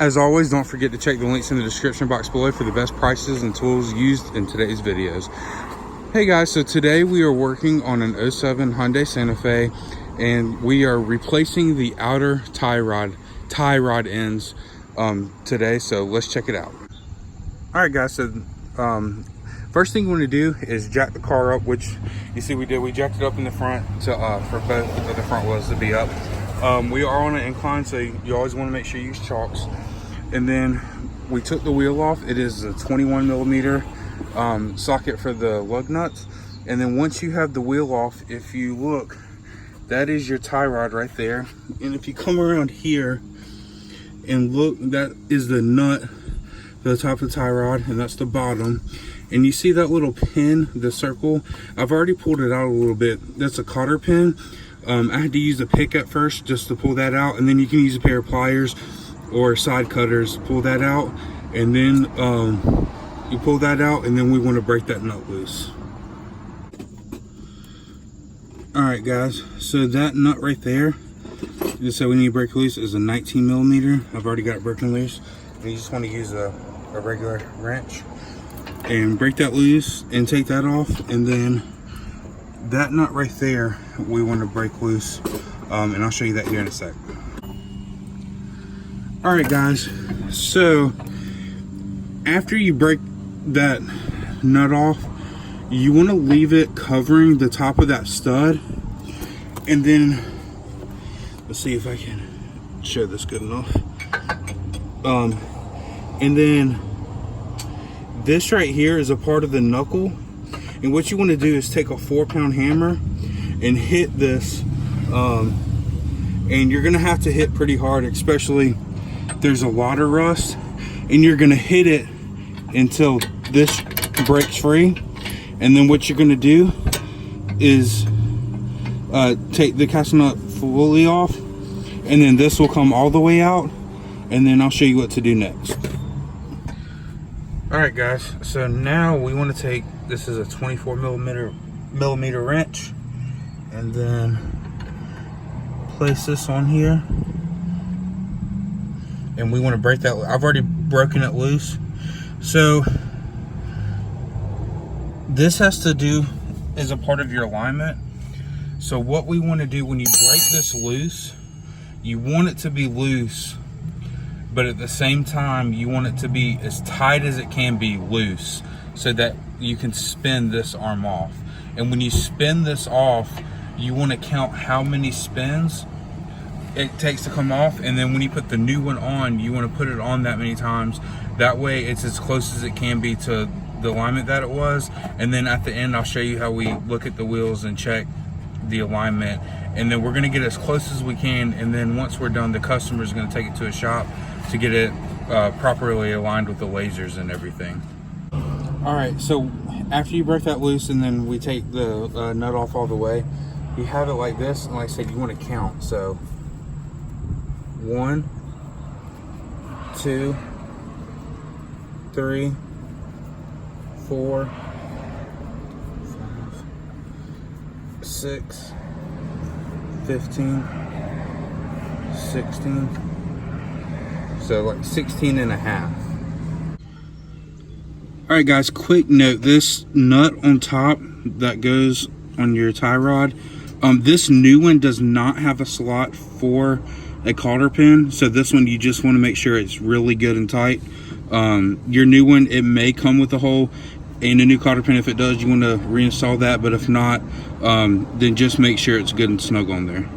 As always, don't forget to check the links in the description box below for the best prices and tools used in today's videos. Hey guys, so today we are working on an 07 Hyundai Santa Fe, and we are replacing the outer tie rod ends today, so let's check it out. All right guys, so first thing we want to do is jack the car up, which you see we jacked it up in the front to for both of the front wheels to be up. We are on an incline, so you always want to make sure you use chocks. And then we took the wheel off. It is a 21 millimeter socket for the lug nuts. And then once you have the wheel off, if you look, that is your tie rod right there. And if you come around here and look, that is the nut, the top of the tie rod, and that's the bottom. And you see that little pin, the circle? I've already pulled it out a little bit. That's a cotter pin. I had to use a pick at first just to pull that out, and then you can use a pair of pliers or side cutters to pull that out. And then you pull that out, and then we want to break that nut loose. All right guys, so that nut right there, just so we need to break loose, is a 19 millimeter. I've already got it broken loose. And you just want to use a regular wrench and break that loose and take that off. And then that nut right there we want to break loose, and I'll show you that here in a sec. All right guys, so after you break that nut off, you want to leave it covering the top of that stud. And then let's see if I can show this good enough. And then this right here is a part of the knuckle, and what you want to do is take a 4-pound hammer and hit this, and you're gonna have to hit pretty hard, especially there's a lot of rust, and you're gonna hit it until this breaks free. And then what you're gonna do is take the casting nut fully off, and then this will come all the way out, and then I'll show you what to do next. All right guys, so now we want to take, this is a 24 millimeter wrench, and then place this on here, and we want to break that. I've already broken it loose. So this has to do as a part of your alignment. So what we want to do when you break this loose, you want it to be loose, but at the same time you want it to be as tight as it can be loose, so that you can spin this arm off. And when you spin this off, you want to count how many spins it takes to come off, and then when you put the new one on, you want to put it on that many times. That way it's as close as it can be to the alignment that it was. And then at the end I'll show you how we look at the wheels and check the alignment, and then we're going to get as close as we can. And then once we're done, the customer is going to take it to a shop to get it properly aligned with the lasers and everything. All right, so after you break that loose and then we take the nut off all the way, you have it like this, and like I said, you want to count. So 1, 2, 3, 4, 5, 6, 15, 16, so like 16 and a half. All right guys, quick note, this nut on top that goes on your tie rod, this new one does not have a slot for a cotter pin, so this one you just want to make sure it's really good and tight. Your new one, it may come with a hole and a new cotter pin. If it does, you want to reinstall that, but if not, then just make sure it's good and snug on there.